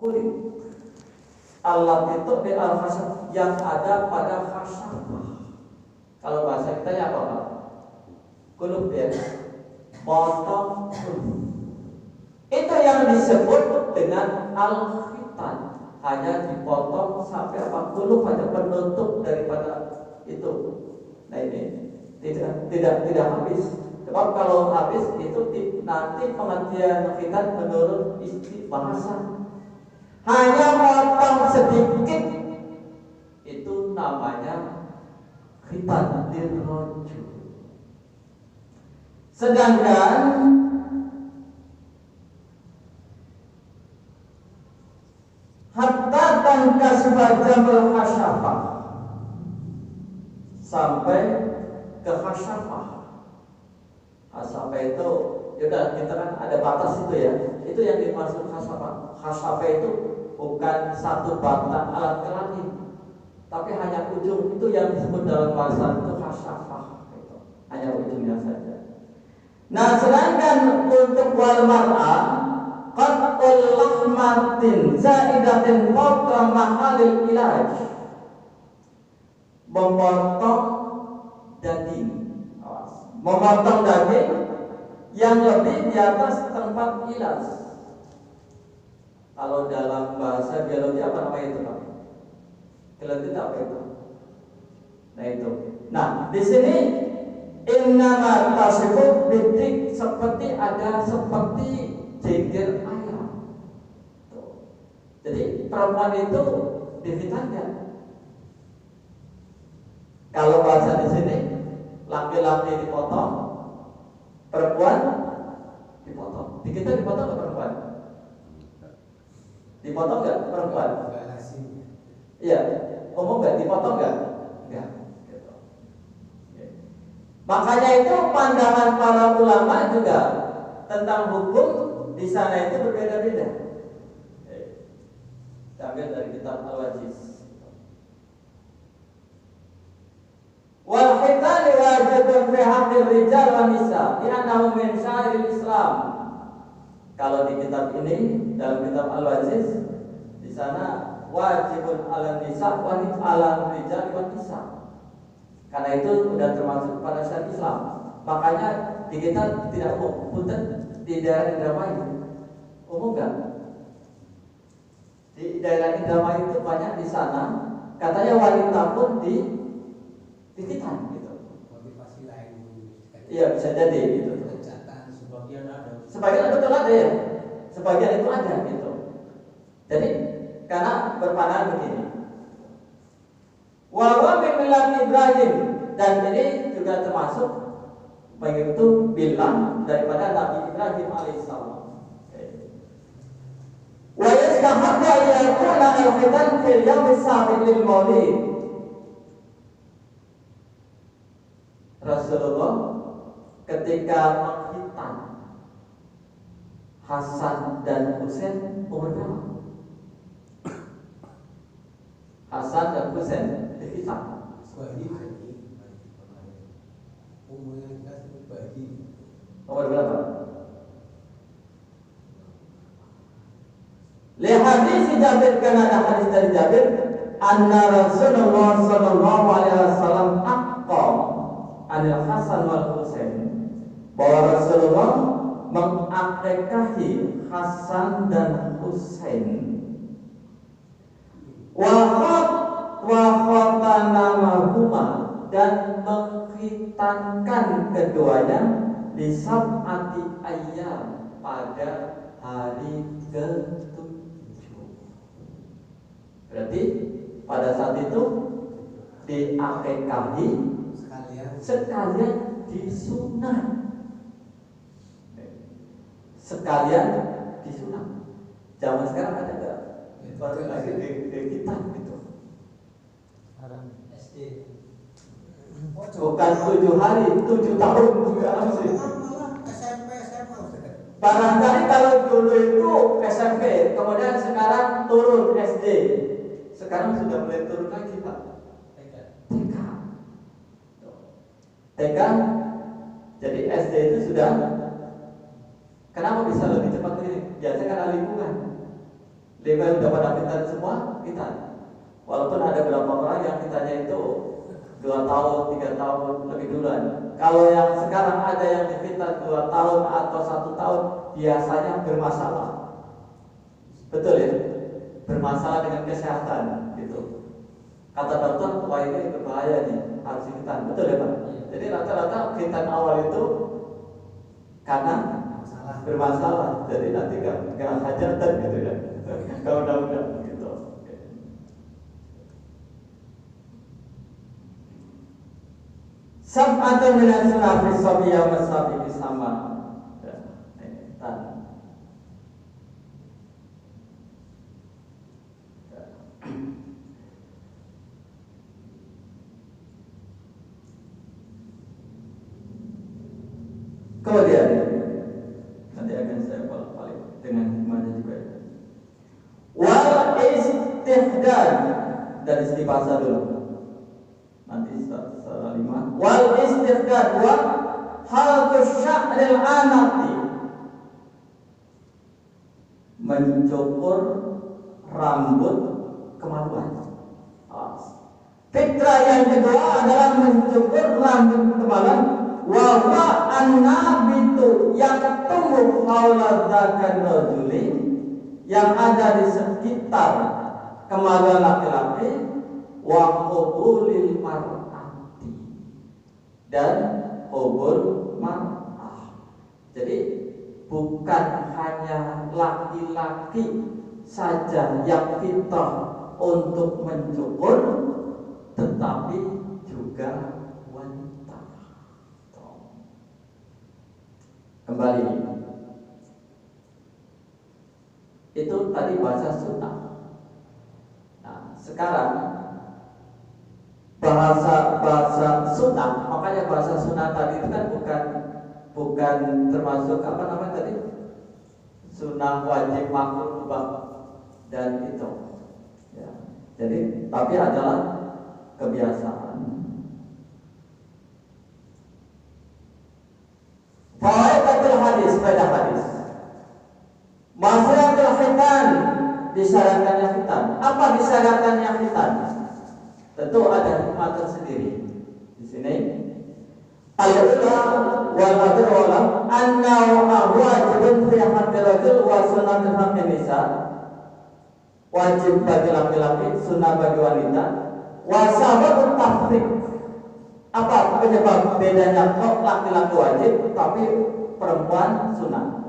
kulit. Alat itu di al-khashaf yang ada pada khashafah. Kalau bahasa kita ya apa Pak? Kulub ya. Potong kulub. Itu yang disebut dengan al-khitan. Hanya dipotong sampai apa? Kulub hanya penutup daripada itu. Nah ini tidak habis. Sebab kalau habis itu nanti pengertian khitan menurut istilah bahasa. Hanya potong sedikit itu namanya khitan lirrajul. Sedangkan hatta tankasba jamal hasyafah sampai ke hasyafah. Hasyafah itu yaudah kita kan ada batas itu ya. Itu yang dimaksud hasyafah. Hasyafah itu bukan satu batang alat kelamin, tapi hanya ujung. Itu yang disebut dalam bahasa itu hasyafah. Itu hanya ujungnya saja. Nah, sedangkan untuk wal mar'ah qat'ul lahmatin zaidatin fawqa mahalil ilaj, memotong daging, memotong daging yang lebih di atas tempat ilaj. Kalau dalam bahasa biologi apa namanya itu Pak? Biologi apa itu? Nah itu. Nah di sini innama tasifu bidik, seperti ada seperti jengger ayam. Tuh. Jadi perempuan itu difitankan. Kalau bahasa di sini laki-laki dipotong, perempuan dipotong. Di kita dipotong nggak perempuan? Dipotong nggak perempuan? Iya, umum nggak dipotong nggak? Nggak. Gitu. Makanya itu pandangan para ulama juga tentang hukum di sana itu berbeda-beda. Ambil dari kitab Al-Wajiz. Wal khitan wajibun fi haqqir rijal wan nisa li'annahu min sya'iril Islam. Kalau di kitab ini dalam kitab Al-Wajiz di sana wajibun 'alan nisa wa 'alan rijal wan nisa. Karena itu sudah termasuk pada syariat Islam. Makanya di kita tidak umum. Punten di daerah Indramayu umum kan? Di daerah Indramayu itu banyak di sana. Katanya wanita pun dikitan gitu. Motivasi lain. Iya bisa jadi gitu. Sebagian betul ada ya. Sebagian itu ada gitu. Jadi karena berpandangan begini. Wa min millati Ibrahim, dan ini juga termasuk begitu bilang daripada Nabi Ibrahim alaihissalam. Wa yastahabbu an yakuna al-khitan fil yawm as-sabiq lil maulid. Rasulullah ketika menghitan Hasan dan Husain umur berapa? Hasan dan Husain dihitan. Umur berapa? Lihat hadis Jabir, karena ada hadis dari Jabir, anna Rasulullah sallallahu alaihi wasallam aqam anil Hasan wal Husain, bahwa Rasulullah mengakekahi Hasan dan Husain. Wa khatanamahuma, dan menghitankan keduanya di sab'ati ayyam, pada hari ke-7. Berarti pada saat itu diakekahi sekalian disunat. Sekalian disunat. Zaman sekarang ada nggak? Baru lagi di kita gitu. SD. Bukan 7 hari, 7 tahun juga masih. SMP, SMA. Barangkali kalau dulu itu SMP, kemudian sekarang turun SD. Sekarang sudah mulai turun lagi Pak. TK. TK. Jadi SD itu sudah. Kenapa bisa lebih cepat ini? Biasanya karena lingkungan. Level udah pada khitan semua, khitan. Walaupun ada beberapa orang yang khitannya itu 2 tahun, 3 tahun lebih duluan. Kalau yang sekarang ada yang dikhitan 2 tahun atau 1 tahun, biasanya bermasalah. Betul ya? Bermasalah dengan kesehatan gitu. Kata dokter, wah ini berbahaya nih, harus khitan. Betul ya Pak? Jadi rata-rata khitan awal itu karena bermasalah. Jadi nanti nggak hajatan gitu ya. Kalau udah gitu. Sab'atun minas sunnah sabiyya masabi sama. Kemudian nanti akan saya balik dengan hikmahnya juga. Wal istihdad dari istibasa dulu. Nanti setelah 5. Wal istihdad wa halqus sya'ril anati, mencukur rambut kemaluan. Fitrah yang kedua adalah mencukur rambut kemaluan. Wa huwa an-nabitu yang tumbuh haula dzakar rajuli, yang ada di sekitar kemaluan laki-laki, wa qubulil mar'ati, dan qubul mar'ah. Jadi bukan hanya laki-laki saja yang fitrah untuk mencukur, tetapi juga wanita. Kembali, itu tadi bahasa sunnah. Nah, sekarang bahasa sunnah, makanya bahasa sunnah tadi itu kan bukan termasuk apa namanya tadi, sunnah wajib makruh mubah dan itu ya. Jadi tapi adalah kebiasaan. Faedatul hadis, faedah hadis. Masyarakat khitan, disyaratkannya khitan. Apa disyaratkannya khitan? Tentu ada hikmah tersendiri. Di sini al-ulama wal adrawala annahu wajibun fi haqqil rajul wa sunnatun haqqin nisa. Wajib bagi laki-laki, sunnah bagi wanita. Wa sababut tafriq. Apa penyebab bedanya kok laki-laki wajib tapi perempuan sunnah?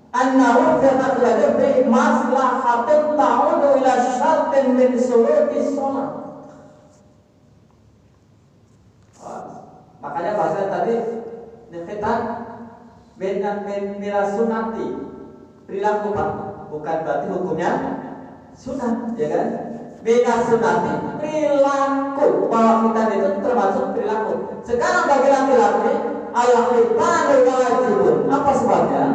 Annahu fi haqqil rajul bi maslahatin ta'udu ila syartin min syurutis shalah. Makanya bahasa tadi khitan bila sunati, perilaku Pak, bukan berarti hukumnya sunat, ya kan? Bila sunati perilaku, bahwa khitan itu termasuk perilaku. Sekarang bagi laki-laki al-khitan wajibun. Apa sebabnya?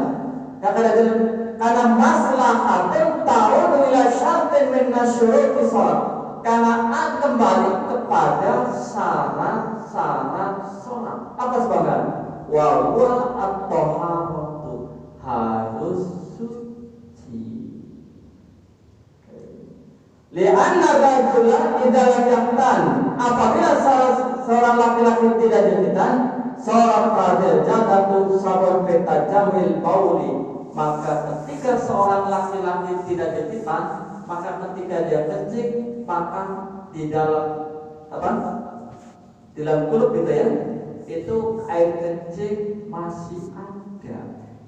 Karena maslahatin ta'udu ila syartin min syurutis shalah. Karena kembali kepada syarat-syarat sholat. Apa sebabnya? Wa huwa at-thaharatu, harus suci. Li'anna rajulan idza lam yaqtan, apabila seorang laki-laki tidak dikhitan, seorang rajul jadatu sabun beta jamil bauli, maka ketika seorang laki-laki tidak dikhitan, maka ketika dia kencing, maka di dalam apa? Di dalam kulit gitu ya, itu air kencing masih ada,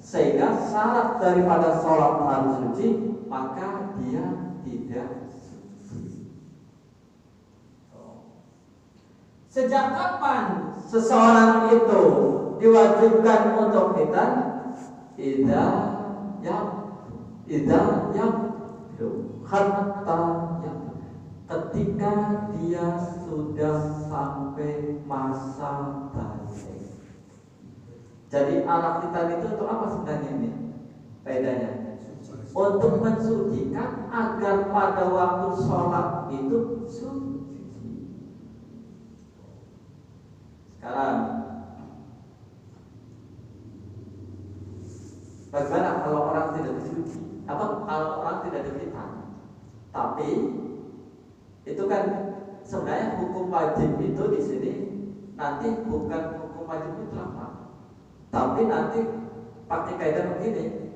sehingga syarat daripada sholat harus suci, maka dia tidak suci. Sejak kapan seseorang itu diwajibkan untuk khitan? Idza hatta ketika dia sudah sampai masa balik. Jadi anak khitan itu untuk apa sebenarnya ini? Faedahnya untuk mensucikan agar pada waktu sholat itu suci. Sekarang bagaimana kalau orang tidak disuci? Apa kalau orang tidak dikhitan? Tapi itu kan sebenarnya hukum wajib itu di sini nanti bukan hukum wajib mutlak, tapi nanti pakai kaidah begini,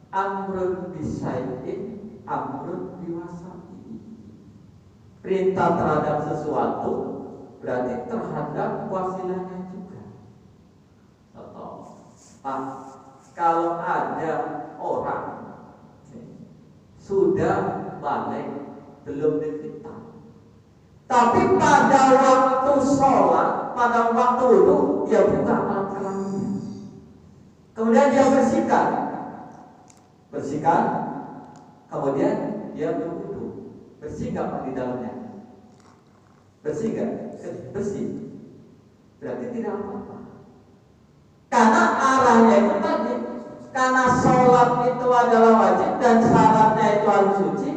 amrun bisyai'in amrun biwasa'i. Perintah terhadap sesuatu berarti terhadap wasilahnya juga. Contoh, Pak, kalau ada orang sudah balik belum difitan, tapi pada waktu sholat, pada waktu itu dia buka alat kelaminnya, kemudian dia bersihkan, kemudian dia berwudu. Bersih nggak Pak di dalamnya? Bersih nggak? Bersih. Berarti tidak apa-apa. Karena arahnya itu tadi, karena sholat itu adalah wajib dan syaratnya itu harus suci,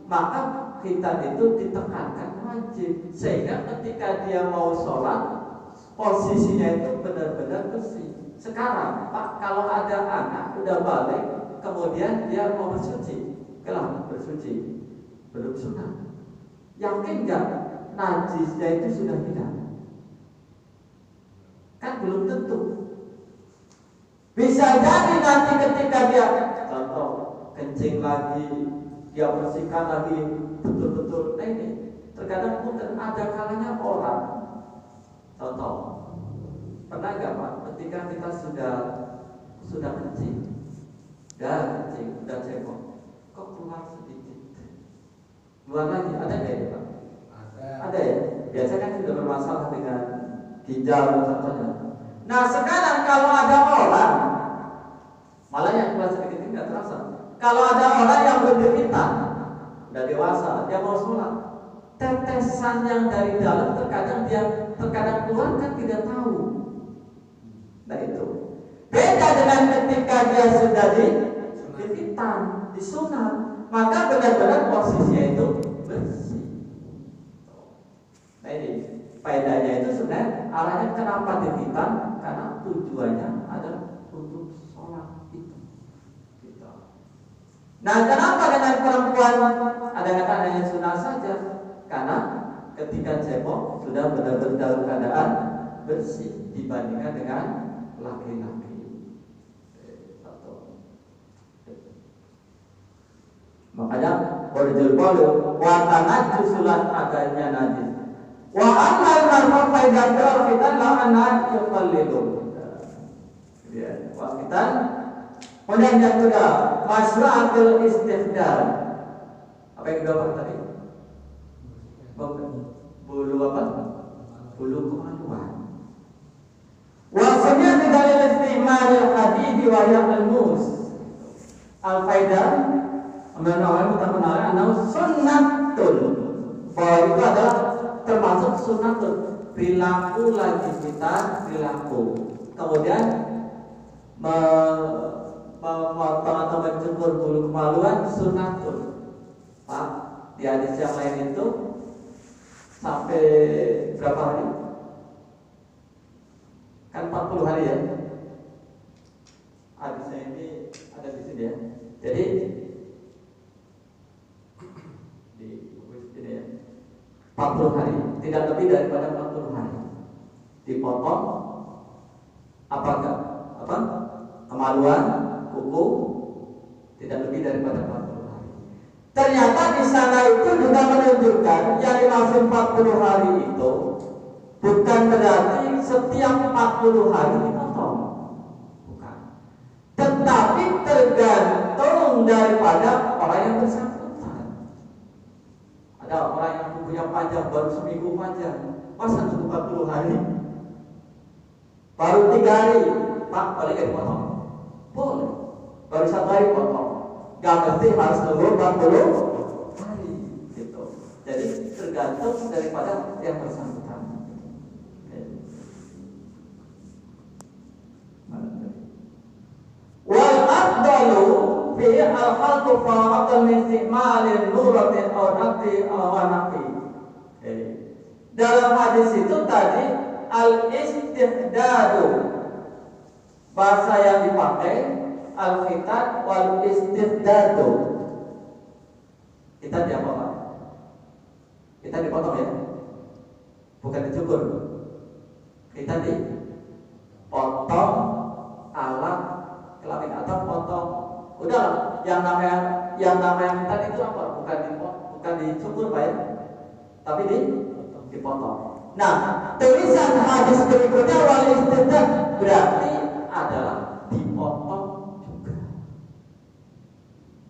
maka khitan itu ditekankan wajib, sehingga ketika dia mau sholat posisinya itu benar-benar bersih. Sekarang Pak, kalau ada anak udah balik kemudian dia mau bersuci, kalau bersuci belum sunat, yakin nggak najisnya itu sudah hilang? Kan belum tentu. Bisa jadi nanti ketika dia contoh kencing lagi, dia bersihkan lagi betul-betul. Nah ini terkadang pun ada kalanya orang, contoh, pernah nggak Pak ketika kita sudah kencing, udah cebok, kok keluar sedikit, keluar lagi, ada nggak ya Pak? Ada ya. Biasa kan sudah bermasalah dengan ginjal contohnya. Nah sekarang kalau ada orang, malah yang keluar sedikit ini nggak terasa. Kalau ada orang yang berdekitan, udah dewasa, dia mau sholat, tetesan yang dari dalam terkadang keluar kan tidak tahu. Nah itu beda dengan ketika dia sudah difitan, disunat, maka benar-benar posisinya itu bersih. Nah ini faedahnya itu sebenarnya arahnya kenapa difitan, karena tujuannya adalah untuk sholat itu. Gitu. Nah kenapa dengan perempuan ada katanya sunat saja? Karena ketika cebok sudah benar-benar dalam keadaan bersih dibandingkan dengan laki-laki. Makanya berjul bolu watanat susulan adanya najis. Wa amal marfu faidatul fitan la anat yuqallidu. Ya, wa fitan. Kemudian yang kedua, masyru'atul istihdad. Apa yang kedua tadi? Bulu apa? Bulu kemaluan. Wa sunnah dalil istimal al-hadid wa al-mus. Al-faidah menawar mutakunara anau sunnatul. Bahwa itu adalah termasuk sunnatul, perilaku lagi kita perilaku. Kemudian memotong atau mencukur bulu kemaluan sunnatul. Pak, di hadis yang lain itu sampai berapa hari? Kan 40 hari ya. Hadisnya ini ada di sini ya. Jadi di buku ini ya, 40 hari, tidak lebih daripada 40 hari. Dipotong apakah kemaluan, kuku, tidak lebih daripada 40 hari. Ternyata di sana itu juga menunjukkan yang dimaksud 40 hari itu bukan berarti setiap 40 hari dipotong, bukan. Tetapi tergantung daripada orang yang bersangkutan. Ada orang yang kukunya panjang baru seminggu panjang, masa cukup 40 hari? Baru 3 hari, Pak, boleh gak dipotong? Boleh. Baru 1 hari potong. Gak mesti harus tunggu 40 hari gitu. Jadi tergantung daripada yang bersangkutan. Wal afdalu fi al-khalqu fa'atan min istimalin nuratin aw naqti aw naqti. Dalam hadis itu tadi al-istihdadu, bahasa yang dipakai al-khitan wal istihdadu. Kita di apa Pak? Kita dipotong ya, bukan dicukur. Kita dipotong alat kelamin atau potong. Udah, yang namanya kita itu apa? Bukan dicukur Pak ya, tapi dipotong. Nah, tulisan hadis berikutnya wal istidad berarti adalah dipotong juga.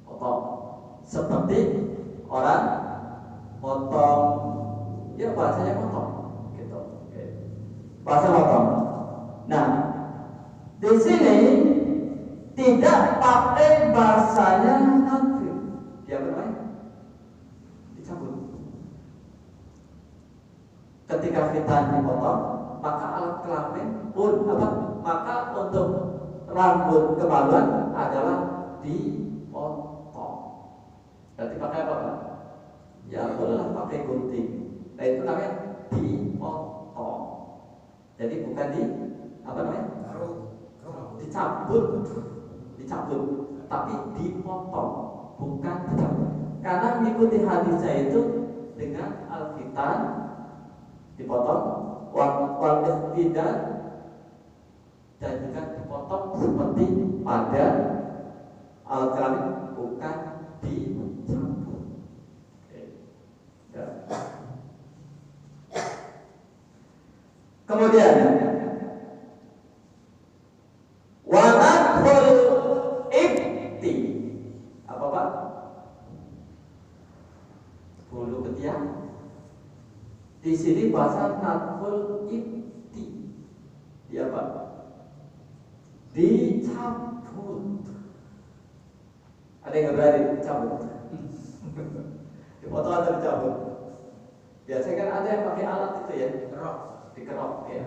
Potong seperti orang potong, ya bahasanya potong gitu. Oke. Bahasa potong. Nah, di sini tidak pakai bahasanya nabi. Dia bermain dicabut. Ketika kita dipotong, maka alat kelamin pun maka untuk rambut kemaluan adalah dipotong. Berarti pakai apa Pak? Ya bolehlah pakai gunting. Nah itu namanya dipotong. Jadi bukan dicabut, tapi dipotong, bukan dicabut. Karena mengikuti hadisnya itu dengan alkitab dipotong, wal istidad dan juga dipotong seperti pada alat kelamin, bukan dicabut. Oke. Ya. Kemudian wanadhul ibti apa Pak? Bulu ketiak. Di sini bahasa nadhul ibti. Dia apa? Dicabut. Ada yang berani dicabut? Dipotong atau dicabut? Biasanya kan ada yang pakai alat itu ya, dikerok ya.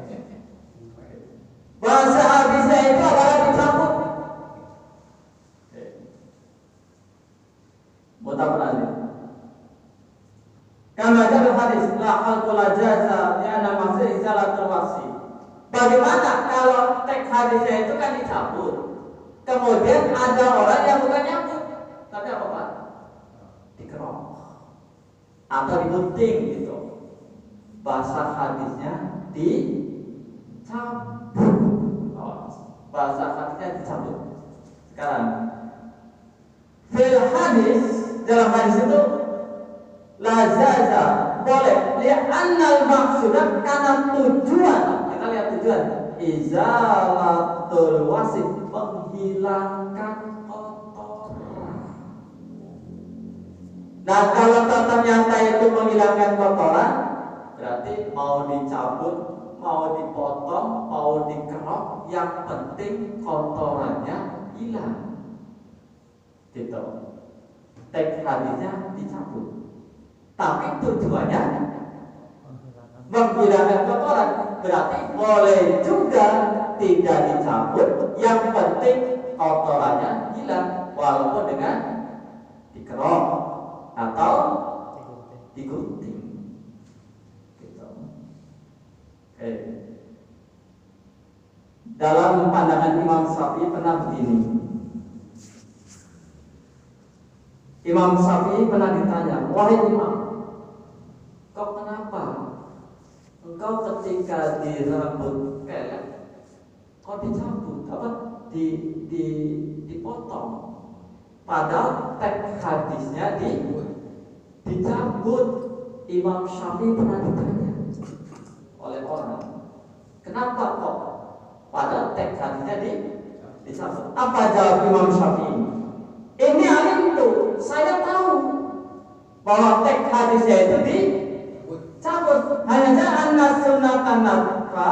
Bahasa hadisnya itu adalah dicabut. Mutabaran. Karena dalam hadis la halqul jaza ya nama izalatul wasi. Bagaimana kalau teks hadisnya itu kan dicabut, kemudian ada orang yang bukan nyabut, tapi apa Pak? Dikerok atau digunting gitu. Bahasa hadisnya dicabut. Bahasa hadisnya dicabut. Sekarang fil hadis, dalam hadis itu la zaza boleh li'annal maksudnya karena tujuan. Kita lihat tujuan izalatul wasit, menghilangkan kotoran. Nah kalau ternyata itu menghilangkan kotoran, berarti mau dicabut, mau dipotong, mau dikerok, yang penting kotorannya hilang. Gitu. Teks hadisnya dicabut. Tapi tujuannya menghilangkan kotoran, berarti boleh juga tidak dicabut, yang penting kotorannya hilang, walaupun dengan dikerok atau digunting. Gitu. Oke. Dalam pandangan Imam Syafi'i pernah begini. Imam Syafi'i pernah ditanya, wahai Imam, kau kenapa engkau ketika di rambut kelek kau dicabut dipotong, padahal teks hadisnya dicabut. Imam Syafi'i pernah ditanya oleh orang, kenapa kok padahal teks hadisnya dicabut? Apa jawab Imam Syafi'i? Ini alim itu, saya tahu bahwa teks hadisnya itu dicabut. Hanya anna sunnatan nafka,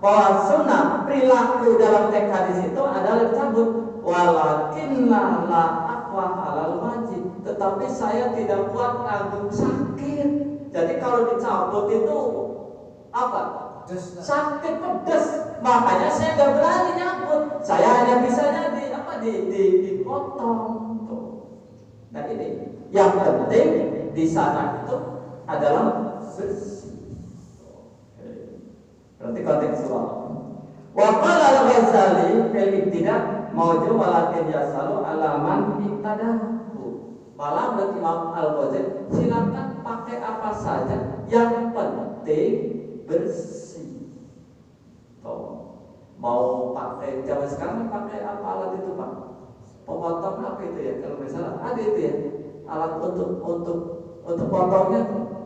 bahwa sunnah perilaku dalam teks hadis itu adalah dicabut. Walakinna la aqwa halal wajib, tetapi saya tidak kuat nanggung sakit. Jadi kalau dicabut itu apa? Sakit pedas, makanya saya nggak berani nyabut. Saya hanya bisanya dipotong. Nah ini yang penting di sana itu adalah bersih. Berarti kontekstual. Wa qala al-Ghazali fil ibtida' mawju' walakin yasalu alaman ibtadahu. Malah menurut Imam Al-Ghazali, silakan pakai apa saja, yang penting bersih. Tuh. Mau pakai zaman sekarang pakai apa alat itu Pak? Pemotong apa itu ya? Kalau misalnya ada itu ya, alat untuk potongnya,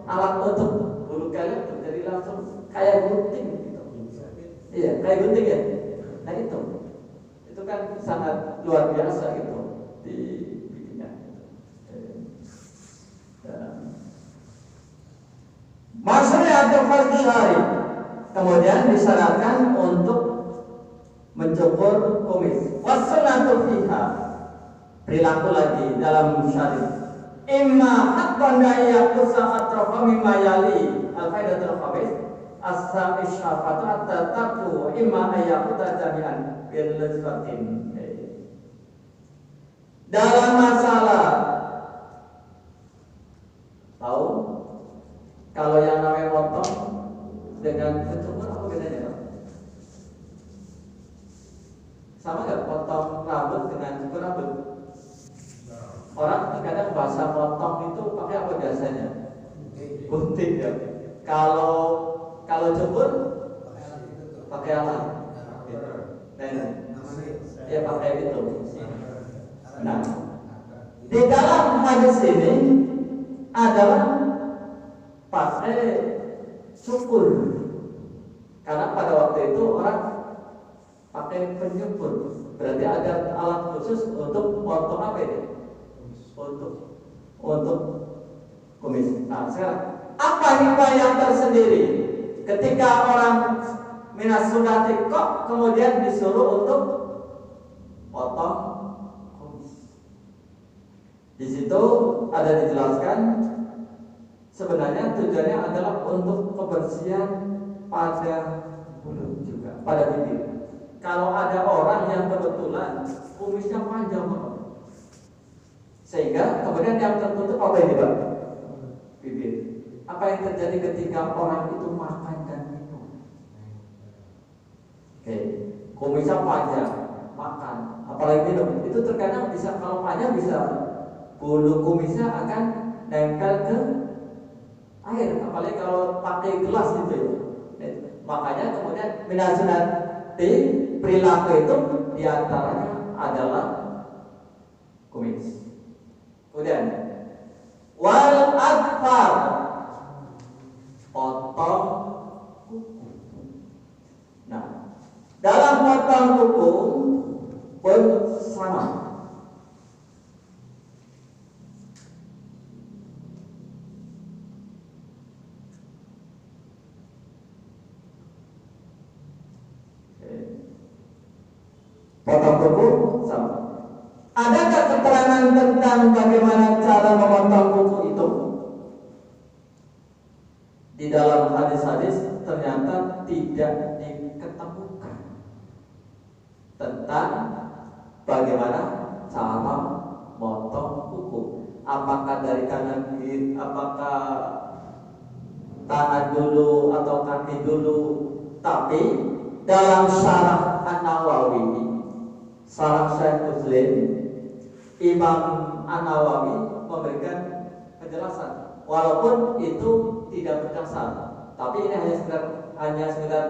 alat untuk bulu kalian jadi langsung kayak gunting gitu. Iya, kayak gunting ya. Nah itu kan sangat luar biasa gitu dibikinnya. Maksudnya atau syari, kemudian disyaratkan untuk mencukur kumis. Wassunatu fiha, perilaku lagi dalam syari. Imma haqqan yaqusa atrafa mimma yali al-faidatul khabis asa isyafatu at-taqu imma ayaquta jami'an bil lazfatin. Dalam masalah tahu kalau yang namanya potong dengan mencukur apa bedanya Pak? Sama nggak potong rambut dengan cukur rambut? Orang terkadang bahasa potong itu pakai apa biasanya? Gunting ya. Kalau cukur pakai alat. Ya pakai itu. Nah, di dalam hadis ini adalah pakai cukur. Karena pada waktu itu orang pakai penyukur. Berarti ada alat khusus untuk potong apa ini? Untuk kumis. Nah, sekarang apa hikmah yang tersendiri ketika orang minas sunati kok kemudian disuruh untuk potong kumis? Di situ ada dijelaskan sebenarnya tujuannya adalah untuk kebersihan pada mulut juga, pada bibir. Kalau ada orang yang kebetulan kumisnya panjang banget, sehingga kemudian yang tertutup apa ini Pak? Bibir. Apa yang terjadi ketika orang itu makan dan minum? Oke, kumisnya panjang, makan, apalagi minum. Itu terkadang bisa, kalau panjang bisa bulu kumisnya akan nempel ke air, apalagi kalau pakai gelas gitu ya. Makanya kemudian minasunati perilaku itu diantaranya adalah kumis. Kemudian wal adfar, potong kuku. Nah, dalam potong kuku pun sama. Potong kuku sama. Adakah keterangan tentang bagaimana cara memotong kuku itu? Di dalam hadis-hadis ternyata tidak diketemukan tentang bagaimana cara memotong kuku. Apakah dari kanan kiri, apakah tangan dulu atau kaki dulu? Tapi dalam syarah An-Nawawi, syarah Syekh Muslim, Imam An-Nawawi memberikan penjelasan, walaupun itu tidak berdasar, tapi ini hanya sekedar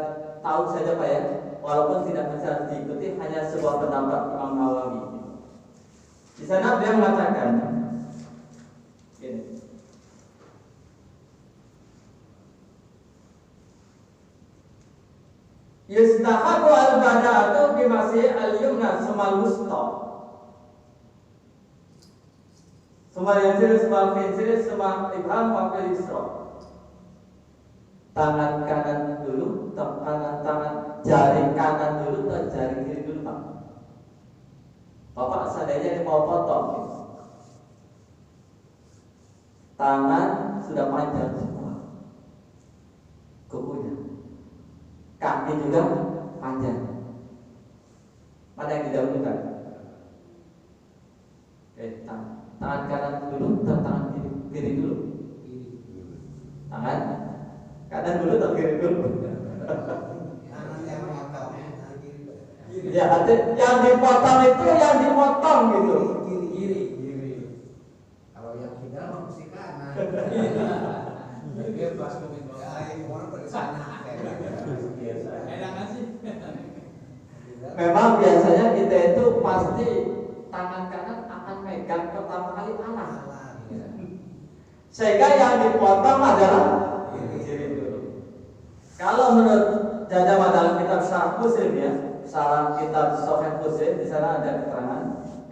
tahu saja Pak ya, walaupun tidak bisa diikuti, hanya sebuah pendapat Imam Nawawi. Di sana beliau mengatakan ini, yustahabu al-bada'atu bimasi al-yumna sumal wusta sumal yansir sumal finsir sumal ibham wafil isra. Tangan kanan dulu, tangan jari kanan dulu atau jari kiri dulu Pak? Bapak seandainya ini mau potong, tangan sudah panjang semua, kukunya, kaki juga panjang. Mana yang didahulukan? Tangan kanan dulu atau tangan kiri dulu? Tangan kanan dulu atau kiri dulu? Ya, yang dipotong itu yang dipotong gitu. Kiri. sama mesti kanan. Dia pas ngomongin Ya, ini orang pada sana. enak sih. Memang biasanya kita itu pasti tangan kanan akan megang pertama kali anak. Sehingga yang dipotong adalah kiri dulu. Kalau menurut Jajama dalam kitab Syarah Muslim ya, Syarah kitab Sahih Muslim, di sana ada keterangan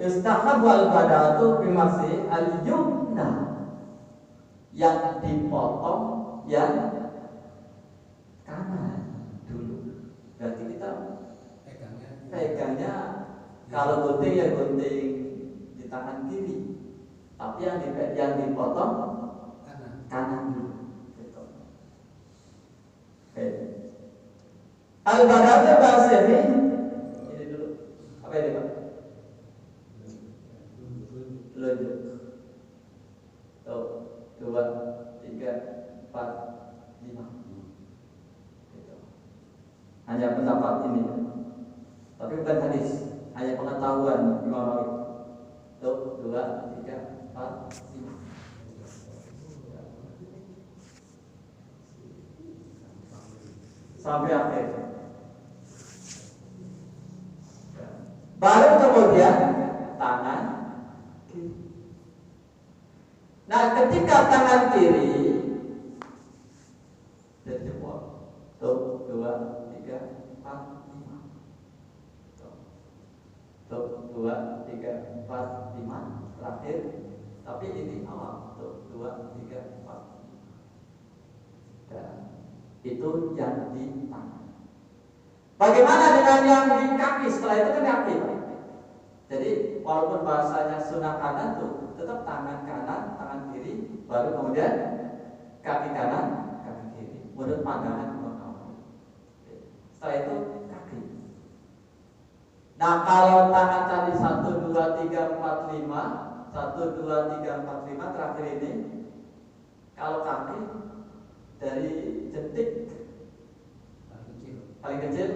istahabu al-bada'atu bimasi al-yumna, yang dipotong yang kanan dulu. Berarti kita pegangnya kalau gunting ya gunting di tangan kiri, tapi yang dipotong kanan dulu. Gitu. Oke. Al-bada'atu bahasa ini dulu. Apa ini Pak? Lunjuk. Tuh, 2, 3, 4, 5. Gitu. Hanya pendapat ini, tapi bukan hadis, hanya pengetahuan Imam Nawawi. Tuh, 2, 3, 4, 5. Sampai akhir. Baru kemudian tangan kiri. Nah, ketika tangan kiri dan jempol, tuh 2, 3, 4, 5. Tuh 2, 3, 4, 5 terakhir. Tapi ini awal. Tuh 2, 3, 4. Dan itu yang di tangan. Bagaimana dengan yang di kaki? Setelah itu kan kaki. Jadi walaupun bahasanya sunnah kanan tuh, tetap tangan kanan, tangan kiri, baru kemudian kaki kanan, kaki kiri. Menurut pandangan Imam Nawawi. Setelah itu kaki. Nah, kalau tangan tadi 1, 2, 3, 4, 5, 1, 2, 3, 4, 5 terakhir ini, kalau kaki dari jentik paling kecil,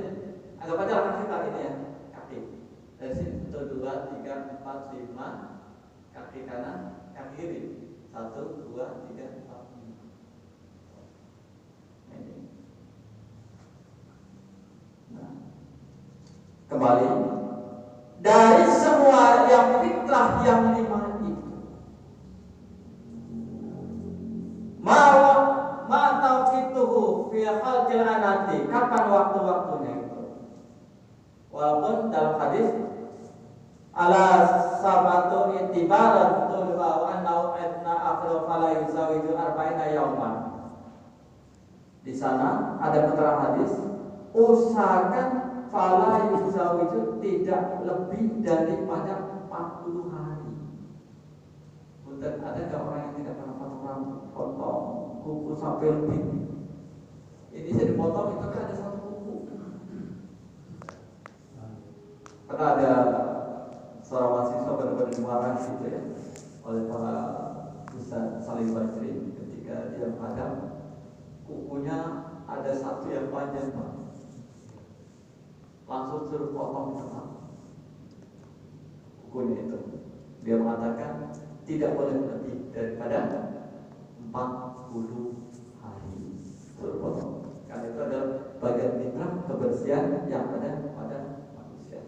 anggap aja kaki kaki ini ya, kaki. Dari sini 1, 2, 3, 4, 5, kaki kanan, kaki kiri. 1, 2, 3, 4, 5. Ini. Nah, kembali dari semua yang fitrah yang 5 itu, ma tauqituhu fi khalqil anati, kapan waktu-waktunya itu. Walaupun dalam hadis ala sabatu itibaran tulba wa annahu adna akhiru fala yuzawiju arba'ina yauman. Di sana ada keterangan hadis, usahakan fala yuzawiju tidak lebih daripada 40 hari. Bukan ada enggak orang yang tidak pernah potong kuku sampai lebih. Ini saya dipotong itu kan ada 1 kuku. Karena ada seorang mahasiswa benar-benar dimarah gitu ya oleh para Ustaz Salim Basri ketika dia menghadap, kukunya ada 1 yang panjang Pak. Langsung suruh potong di tengah kukunya itu. Dia mengatakan tidak boleh lebih daripada 40 hari suruh potong. Karena itu adalah bagian fitrah kebersihan yang ada pada manusia.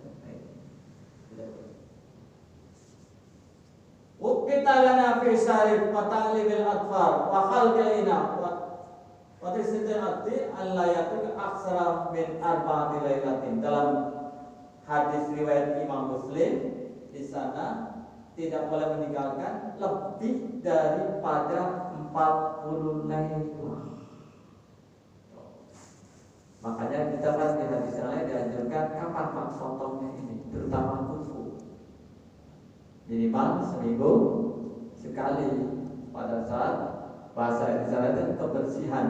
Kita lana fi syarif wa ta'limil atfar wa khalqil ina wa tisdil ati alla yatuk aksara min arba'ati lailatin. Dalam hadis riwayat Imam Muslim, di sana tidak boleh meninggalkan lebih daripada 40 lailah. Makanya kita kan di hadis lain dianjurkan kapan Pak potongnya ini, terutama kuku. Minimal seminggu sekali pada saat bahasa Indonesia itu kebersihan,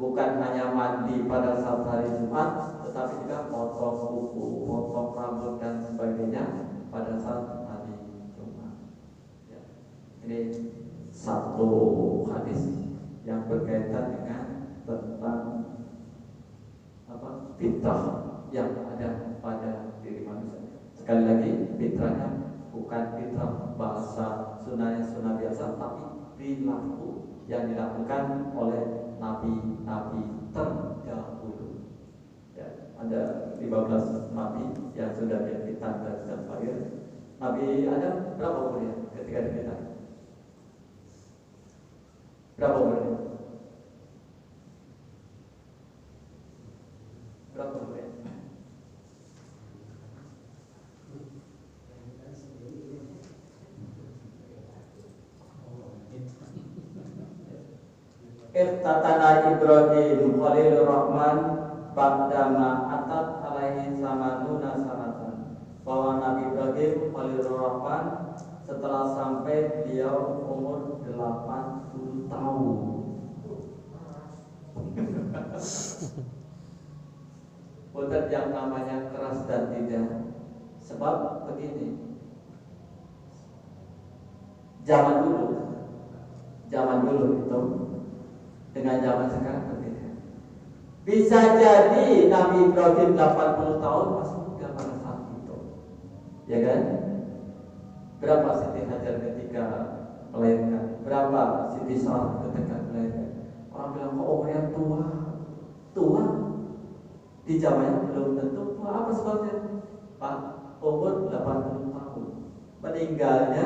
bukan hanya mandi pada saat hari Jumat, tetapi juga potong kuku, potong rambut dan sebagainya pada saat hari Jumat. Ya. Ini satu hadis yang berkaitan dengan tentang fitrah yang ada pada diri manusia. Sekali lagi, fitrahnya bukan fitrah bahasa sunnah biasa, tapi perilaku yang dilakukan oleh nabi-nabi terdahulu. Ya, ada 15 nabi yang sudah diangkat dan sudah lahir. Nabi Adam berapa umurnya ketika diangkat? Berapa umurnya? Berapa umurnya? Irtatana Ibrahim Khalilur Rahman ba'dama atat alaihi samanuna sanatan. Bahwa Nabi Ibrahim Khalilur Rahman setelah sampai beliau umur 80 tahun. Bukan yang namanya keras dan tidak. Sebab begini, zaman dulu itu dengan zaman sekarang berbeda. Bisa jadi Nabi Ibrahim 80 tahun masih muda pada saat itu, ya kan? Berapa Siti Hajar ketika melahirkan? Berapa Siti Sarah ketika melahirkan? Orang bilang kok umurnya tua? Di zamannya belum tentu tua. Apa sebabnya? Pak, umur 80 tahun. Meninggalnya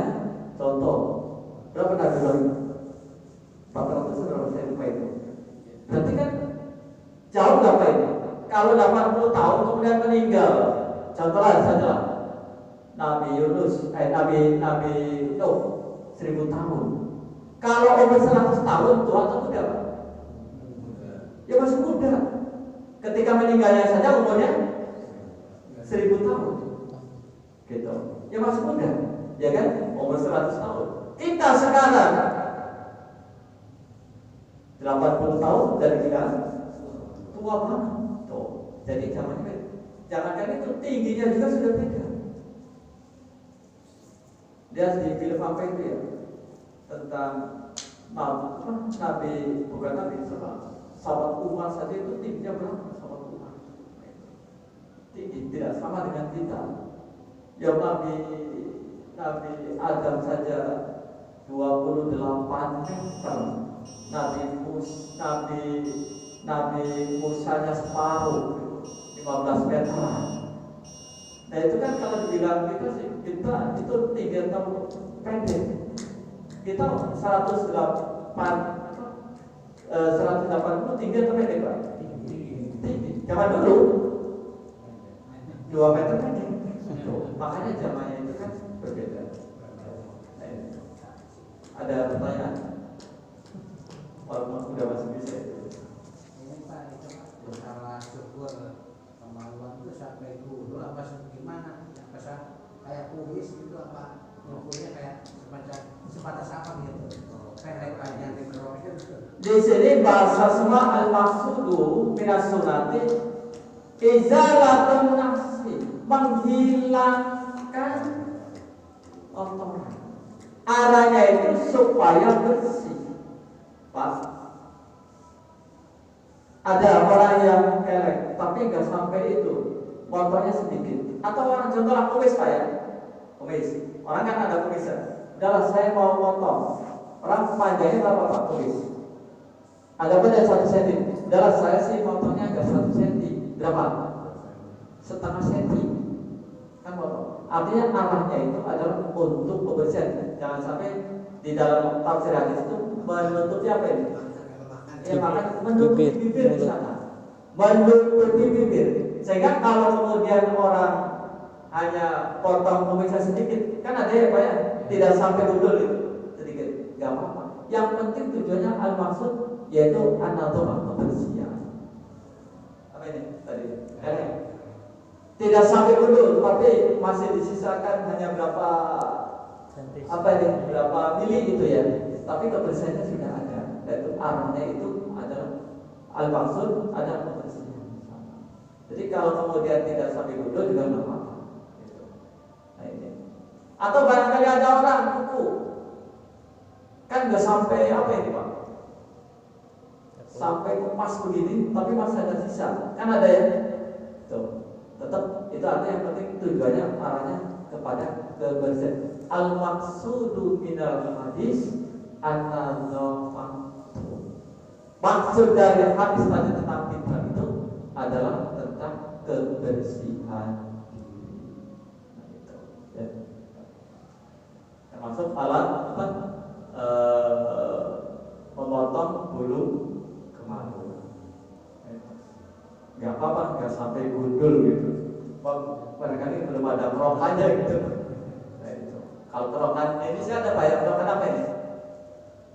contoh berapa Nabi Ibrahim? 400 berapa saya lupa itu. Berarti kan jauh berapa ini? Kalau 80 tahun kemudian meninggal, contohlah saja Nabi Yunus, Nabi Nuh 1000 tahun. Kalau umur 100 tahun tua atau muda Pak? Ya masih muda. Ketika meninggalnya saja umurnya 1000 tahun, gitu. Ya masih muda, ya kan? Umur 100 tahun. Kita sekarang 80 tahun dan kita tua banget. Tuh. Jadi jangankan itu tingginya juga sudah beda. Dia di film apa itu ya? Tentang Nabi, bukan Nabi, sahabat Umar saja itu tingginya berapa? Sahabat Umar tinggi, tidak sama dengan kita. Yang Nabi Adam saja 28 meter. Nabi Musanya separuh, 15 meter. Nah itu kan kalau dibilang kita itu tinggi atau pendek. Kita 180 tinggi atau pendek Pak? Tinggi. Zaman dulu 2 meter pendek. Makanya zamannya itu kan berbeda. Ada pertanyaan? Walaupun sudah masih bisa itu. Ini Pak, itu masalah syukur kemaluan itu sampai dulu apa gimana? Yang kayak kumis gitu apa? Syukurnya kayak sebatas apa gitu? Pendek panjang di berokir gitu. Di sini bahasa semua al-maqsudu minas sunati izalatun nafsi, menghilangkan kotoran. Arahnya itu supaya bersih. Pak, ada orang yang kelek tapi nggak sampai itu, motornya sedikit. Atau orang contohnya kumis Pak ya, kumis. Orang kan ada kumisnya. Udahlah saya mau motong. Orang panjangnya berapa Pak kumis? Ada pada 1 cm. Udahlah saya sih motongnya nggak 1 cm. Berapa? Setengah cm. Kan motong. Artinya arahnya itu adalah untuk kebersihan. Jangan sampai di dalam tafsir hadis itu menutupi apa ini? Ya maka menutupi bibir di sana, menutupi bibir. Sehingga kalau kemudian orang hanya potong kumisnya sedikit, kan ada ya Pak ya, tidak sampai gundul itu sedikit, nggak apa-apa. Yang penting tujuannya al-maksud yaitu anatomah, kebersihan. Apa ini tadi? Tidak sampai gundul, tapi masih disisakan hanya berapa berapa mili gitu ya. Tapi kebersihannya sudah ada. Yaitu arahnya itu adalah al-maksud ada kebersihan. Jadi kalau kemudian tidak sampai gundul juga nggak apa-apa. Gitu. Nah ini. Atau barangkali ada orang kuku, kan nggak sampai apa ini Pak? Sampai pas begini, tapi masih ada sisa. Kan ada ya? Tuh. Tetap itu artinya yang penting tujuannya arahnya kepada kebersihan. Al-maqsudu minal hadis an-nazafah. Maksud dari hadis tadi tentang fitrah itu adalah tentang kebersihan diri. Nah, itu, ya. Termasuk alat apa? Memotong bulu kemaluan. Gak apa-apa, gak sampai gundul gitu. Barangkali belum ada kerokannya gitu. Nah, itu. Kalau kerokan ini sih ada apa ya? Kerokan apa ini?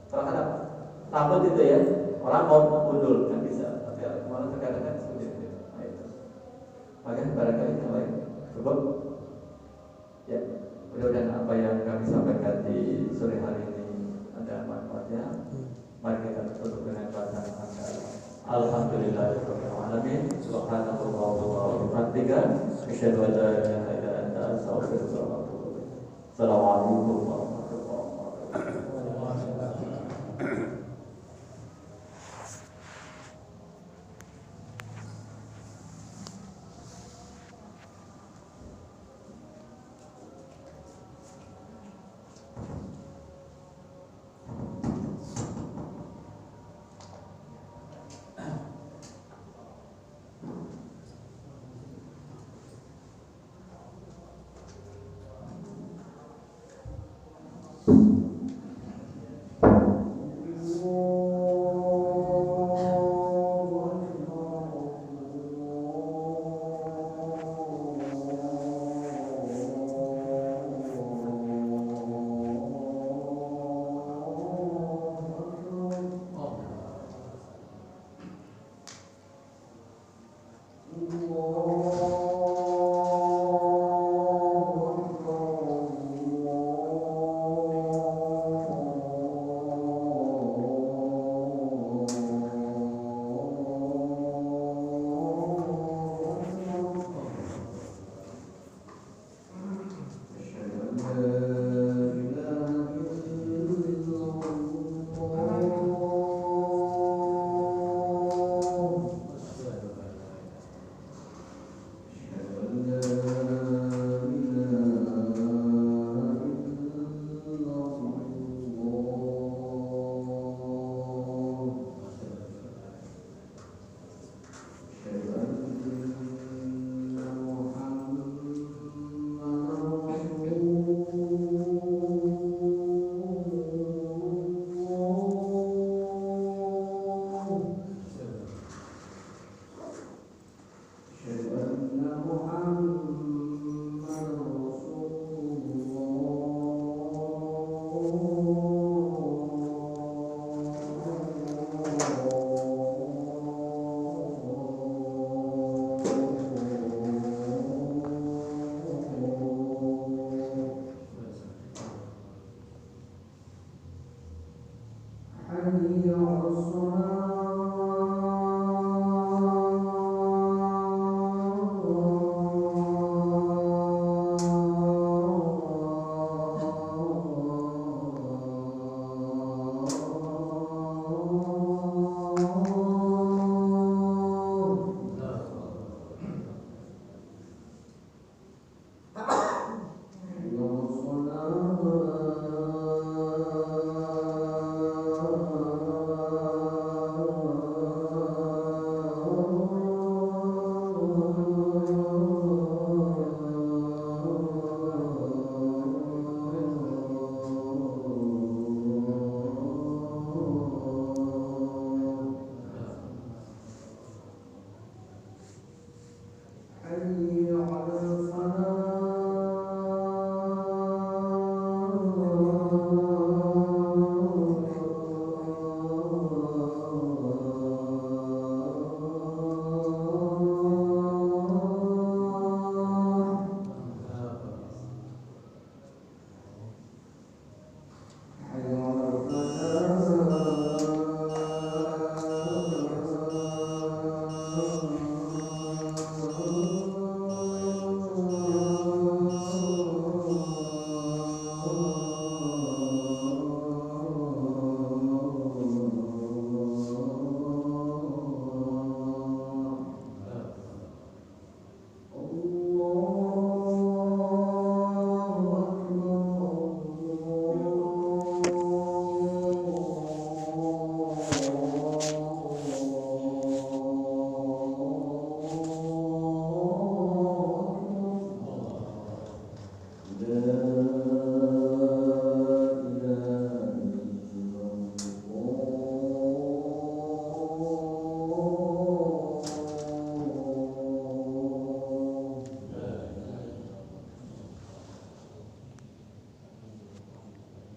Kerokan apa? Rambut itu ya. Orang mau gundul kan bisa, tapi kemarin terkadang kan seperti itu. Nah, itu. Makanya barangkali yang lain cukup. Ya, mudah-mudahan apa yang kami sampaikan di sore hari ini ada manfaatnya. Mari kita tutup dengan bacaan Alhamdulillahirabbil alamin. Subhanallah wa bihamdihi, asyhadu an la ilaha illa anta, astaghfiruka wa atubu ilaik. Assalamualaikum warahmatullahi wabarakatuh. Amin.